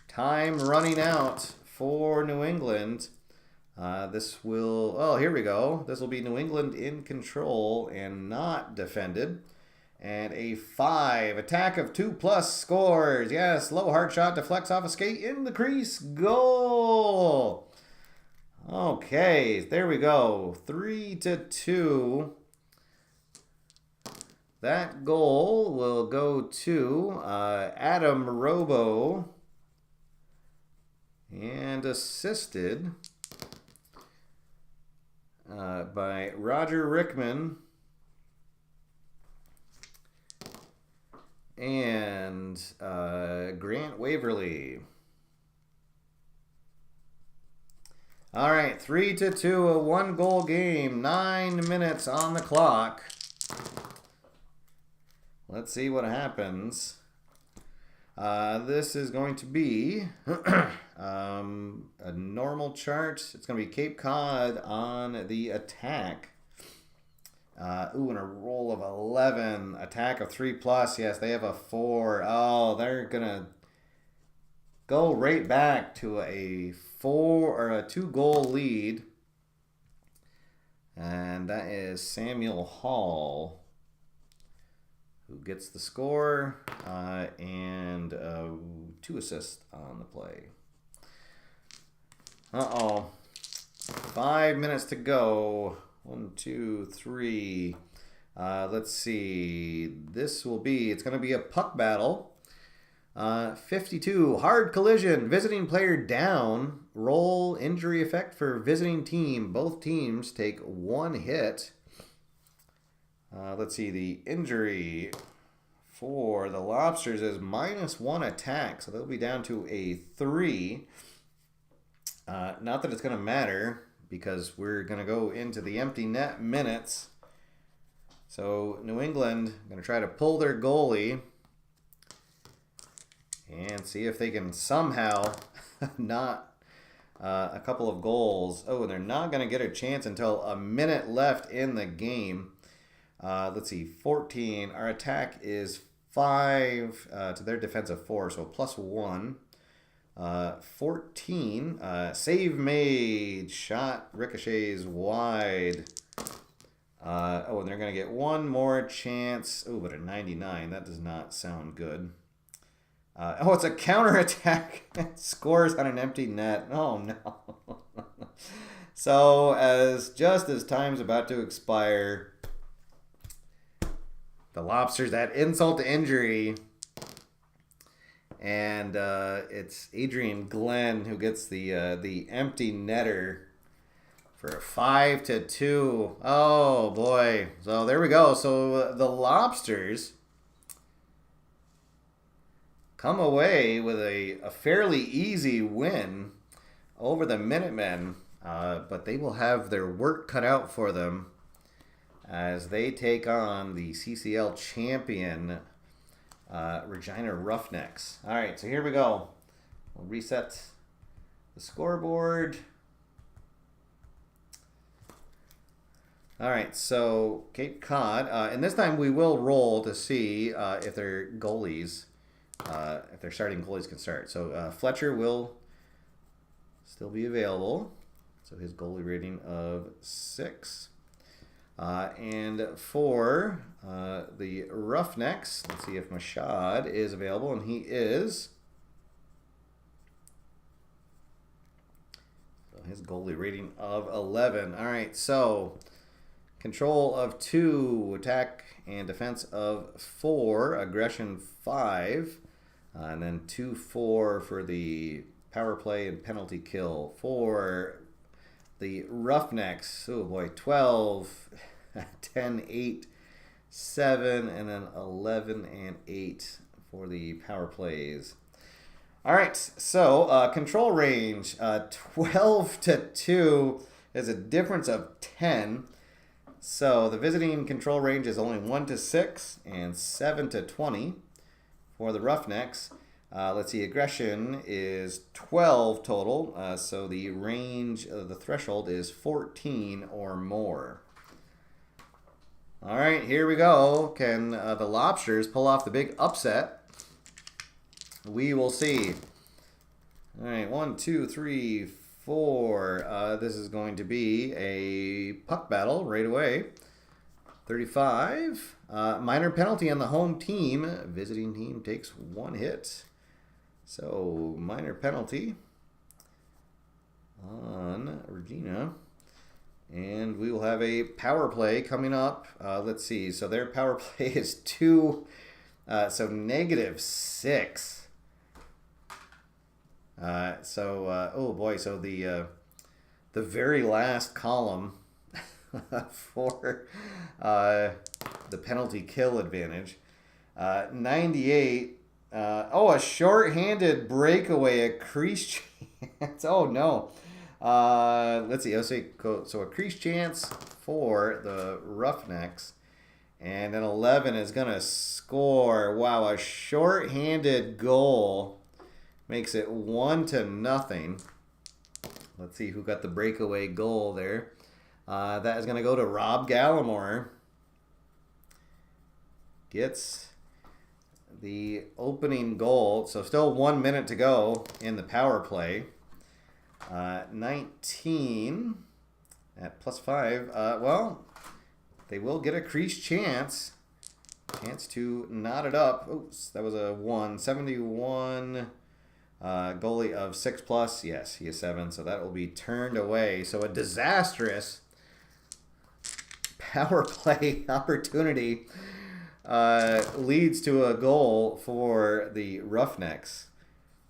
Time running out for New England. This will, oh, here we go. This will be New England in control and not defended. And a 5. Attack of 2+ scores. Yes, low hard shot deflects off a skate in the crease. Goal. Okay, there we go. 3-2. That goal will go to Adam Robo. And assisted by Roger Rickman and Grant Waverly. All right, 3-2, a 1-goal game, 9 minutes on the clock. Let's see what happens. This is going to be a normal chart. It's going to be Cape Cod on the attack. And a roll of 11. Attack of 3+. Yes, they have a 4. Oh, they're going to go right back to a 2-goal lead. And that is Samuel Hall who gets the score and 2 assists on the play. 5 minutes to go. 1, 2, 3. Let's see. This will be, it's going to be a puck battle. 52, hard collision, visiting player down, roll, injury effect for visiting team. Both teams take 1 hit. Let's see, the injury for the Lobsters is -1 attack, so they'll be down to a 3. Not that it's going to matter, because we're going to go into the empty net minutes. So New England going to try to pull their goalie and see if they can somehow not a couple of goals. Oh, and they're not going to get a chance until a minute left in the game. Let's see, 14. Our attack is 5 to their defensive 4, so +1. 14. Save made. Shot ricochets wide. And they're going to get 1 more chance. Oh, but a 99. That does not sound good. It's a counterattack. Scores on an empty net. Oh, no. So, just as time's about to expire, the Lobsters, that insult to injury. And it's Adrian Glenn who gets the empty netter for a 5-2. Oh, boy. So, there we go. So, the Lobsters come away with a fairly easy win over the Minutemen, but they will have their work cut out for them as they take on the CCL champion, Regina Roughnecks. All right, so here we go. We'll reset the scoreboard. All right, so Cape Cod, and this time we will roll to see if their goalies, if their starting goalies can start. So Fletcher will still be available. So his goalie rating of 6. And for the Roughnecks, let's see if Mashad is available, and he is. So his goalie rating of 11. All right, so control of 2, attack and defense of 4, aggression 5, and then 2-4 for the power play and penalty kill. For the Roughnecks, oh boy, 12, 10, 8, 7, and then 11 and 8 for the power plays. All right, so control range, 12-2 is a difference of 10. So the visiting control range is only 1 to 6 and 7 to 20 for the Roughnecks. Let's see, aggression is 12 total, so the range of the threshold is 14 or more. All right, here we go. Can the Lobsters pull off the big upset? We will see. All right, 1, 2, 3, 4. This is going to be a puck battle right away. 35. Minor penalty on the home team. Visiting team takes 1 hit. So, minor penalty on Regina. And we will have a power play coming up. Let's see. So, their power play is 2. So, -6. Oh boy. So, the very last column for the penalty kill advantage. 98. A short-handed breakaway, a crease chance. Oh, no. Let's see. So a crease chance for the Roughnecks. And then 11 is going to score. Wow, a short-handed goal makes it 1-0. Let's see who got the breakaway goal there. That is going to go to Rob Gallimore. Gets the opening goal. So still 1 minute to go in the power play. 19 at +5. Well, they will get a crease chance. Chance to knot it up. Oops, that was a 1. 71. Goalie of 6+. Yes, he is 7. So that will be turned away. So a disastrous power play opportunity leads to a goal for the Roughnecks.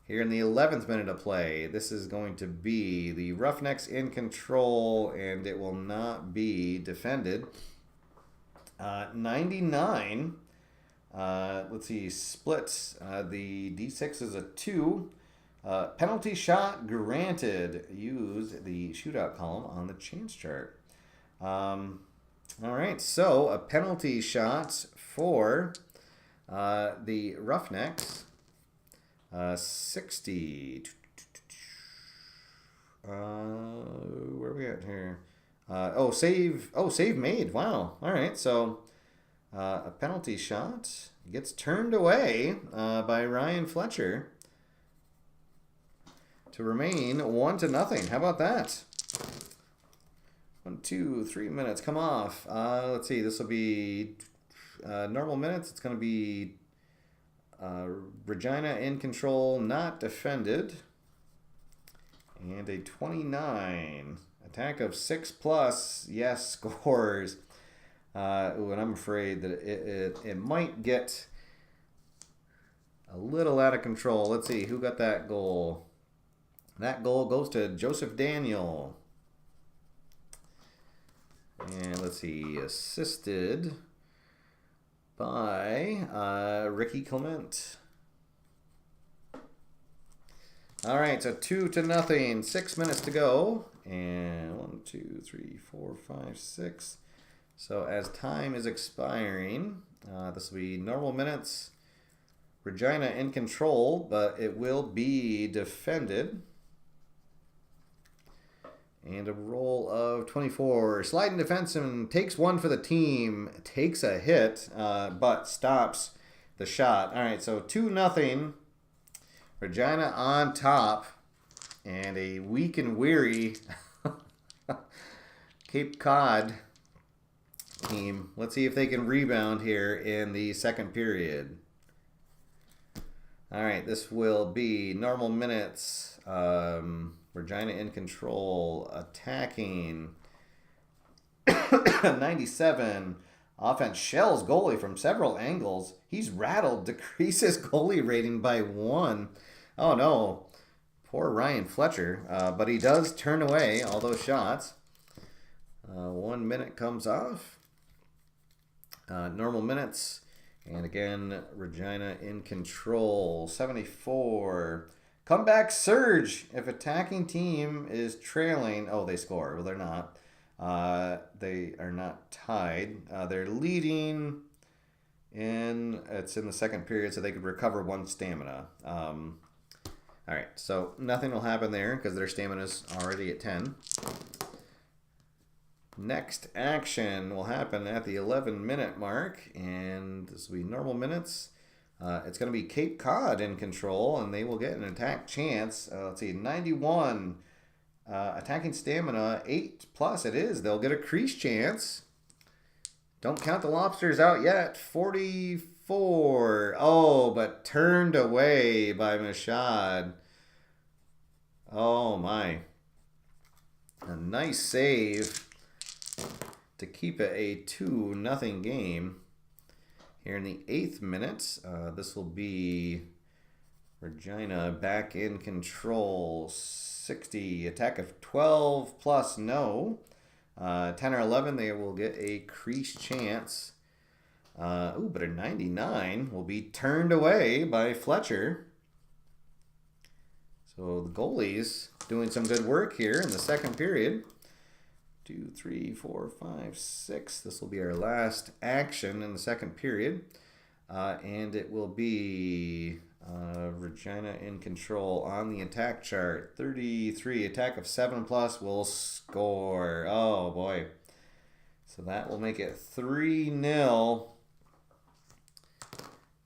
Here in the 11th minute of play, this is going to be the Roughnecks in control, and it will not be defended. 99. Let's see, splits. The D6 is a 2. Penalty shot granted. Use the shootout column on the chance chart. All right, so a penalty shot for the Roughnecks. 60. Where are we at here? Save made. Wow. All right, so a penalty shot gets turned away by Ryan Fletcher to remain 1-0. How about that? 1, 2, 3 minutes. Come off. Let's see. This will be normal minutes. It's going to be Regina in control, not defended. And a 29. Attack of 6+. Yes, scores. And I'm afraid that it might get a little out of control. Let's see. Who got that goal? That goal goes to Joseph Daniel. And let's see, assisted by Ricky Clement. All right, so 2-0, 6 minutes to go. And 1, 2, 3, 4, 5, 6. So as time is expiring, this will be normal minutes. Regina in control, but it will be defended. And a roll of 24. Sliding defenseman takes 1 for the team. Takes a hit, but stops the shot. All right, so 2-0. Regina on top. And a weak and weary Cape Cod team. Let's see if they can rebound here in the second period. All right, this will be normal minutes. Regina in control, attacking. 97. Offense shells goalie from several angles. He's rattled, decreases goalie rating by 1. Oh no, poor Ryan Fletcher. But he does turn away all those shots. 1 minute comes off. Normal minutes. And again, Regina in control. 74. Comeback surge. If attacking team is trailing, oh, they score. Well, they're not. They are not tied. They're leading it's in the second period, so they could recover 1 stamina. All right, so nothing will happen there because their stamina's already at 10. Next action will happen at the 11-minute mark, and this will be normal minutes. It's going to be Cape Cod in control, and they will get an attack chance. Let's see, 91 attacking stamina, 8+ it is. They'll get a crease chance. Don't count the lobsters out yet. 44. Oh, but turned away by Mashad. Oh, my. A nice save to keep it a 2-0 game. Here in the 8th minute, this will be Regina back in control. 60. Attack of 12+ no. 10 or 11, they will get a crease chance. But a 99 will be turned away by Fletcher. So the goalies doing some good work here in the second period. 2, 3, 4, 5, 6. This will be our last action in the second period. And it will be Regina in control on the attack chart. 33, attack of 7+ will score. Oh, boy. So that will make it 3-0.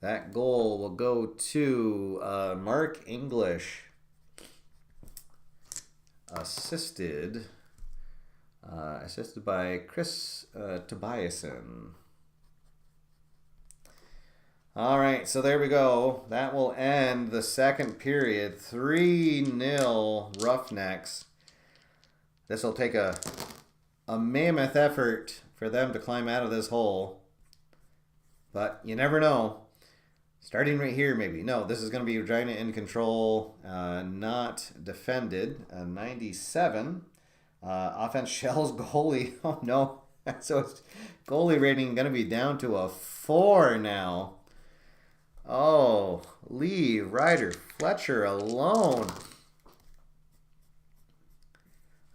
That goal will go to Mark English. Assisted by Chris Tobiasen. All right, so there we go. That will end the second period. 3-0 Roughnecks. This will take a mammoth effort for them to climb out of this hole. But you never know. Starting right here, maybe. No, this is going to be Regina in control, not defended. 97. Offense shells goalie. Oh, no. So it's goalie rating going to be down to a 4 now. Oh, Lee, Ryder, Fletcher alone.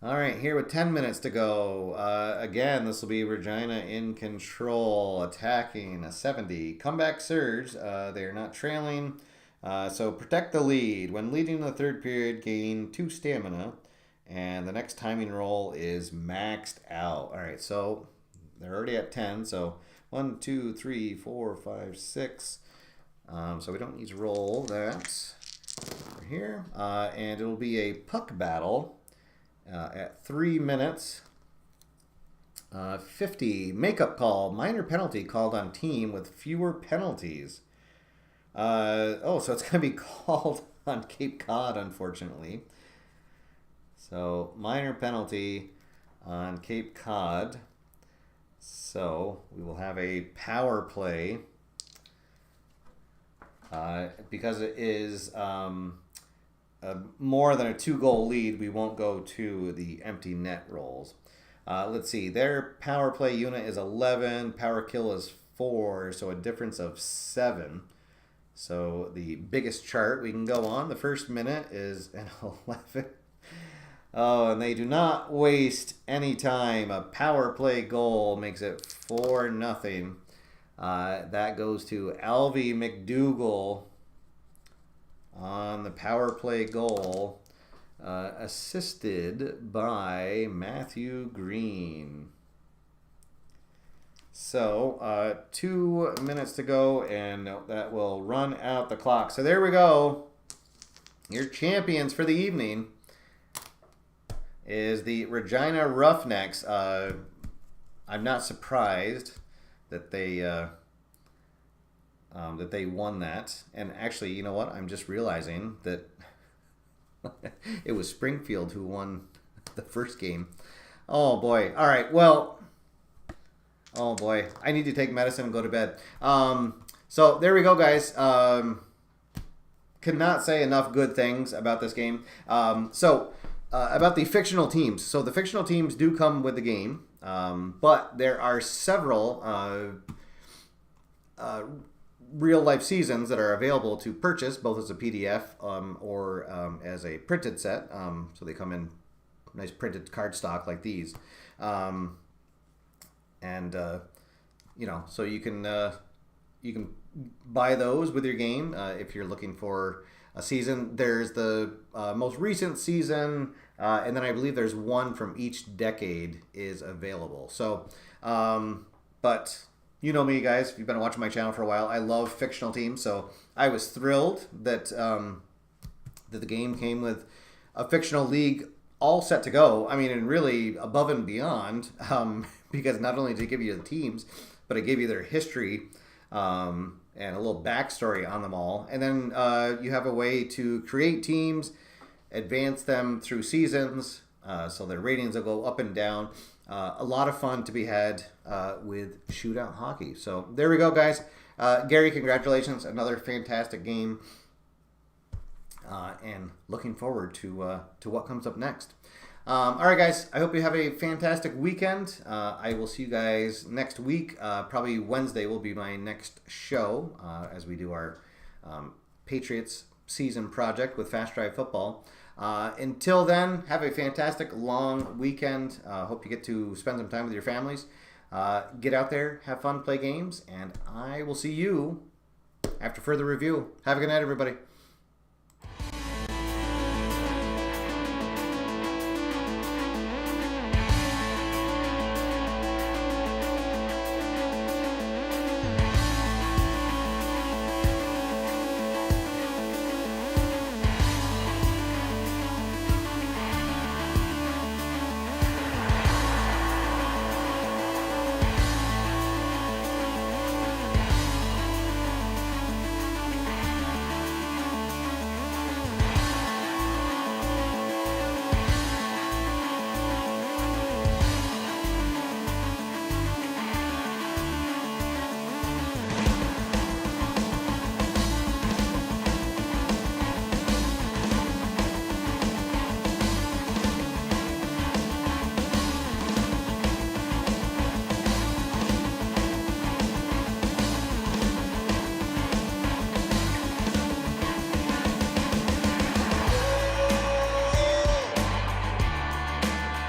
All right, here with 10 minutes to go. Again, this will be Regina in control, attacking a 70. Comeback surge. They are not trailing. So protect the lead. When leading the third period, gain 2 stamina. And the next timing roll is maxed out. All right, so they're already at 10. So 1, 2, 3, 4, 5, 6. So we don't need to roll that over here. And it'll be a puck battle at 3 minutes. 50, makeup call, minor penalty called on team with fewer penalties. So it's going to be called on Cape Cod, unfortunately. So minor penalty on Cape Cod. So we will have a power play. Because it is more than a 2-goal lead, we won't go to the empty net rolls. Let's see. Their power play unit is 11. Power kill is 4, so a difference of 7. So the biggest chart we can go on. The first minute is an 11. Oh, and they do not waste any time. A power play goal makes it 4-0. That goes to Alvy McDougall on the power play goal, assisted by Matthew Green. So 2 minutes to go, and that will run out the clock. So there we go. Your champions for the evening is the Regina Roughnecks. I'm not surprised that they won that. And actually, you know what? I'm just realizing that it was Springfield who won the first game. Oh boy! All right. Well, oh boy, I need to take medicine and go to bed. So there we go, guys. Cannot say enough good things about this game. About the fictional teams. So the fictional teams do come with the game. But there are several real-life seasons that are available to purchase, both as a PDF or as a printed set. So they come in nice printed cardstock like these. So you can buy those with your game if you're looking for a season. There's the most recent season, and then I believe there's one from each decade is available. So, but you know me, guys. If you've been watching my channel for a while, I love fictional teams. So I was thrilled that that the game came with a fictional league all set to go. I mean, and really above and beyond, because not only did it give you the teams, but it gave you their history and a little backstory on them all. And then you have a way to create teams, advance them through seasons, so their ratings will go up and down. A lot of fun to be had with shootout hockey. So there we go, guys. Gary, congratulations. Another fantastic game. And looking forward to what comes up next. All right, guys. I hope you have a fantastic weekend. I will see you guys next week. Probably Wednesday will be my next show as we do our Patriots season project with Fast Drive Football. Until then, have a fantastic long weekend. Hope you get to spend some time with your families. Get out there, have fun, play games, and I will see you after further review. Have a good night, everybody.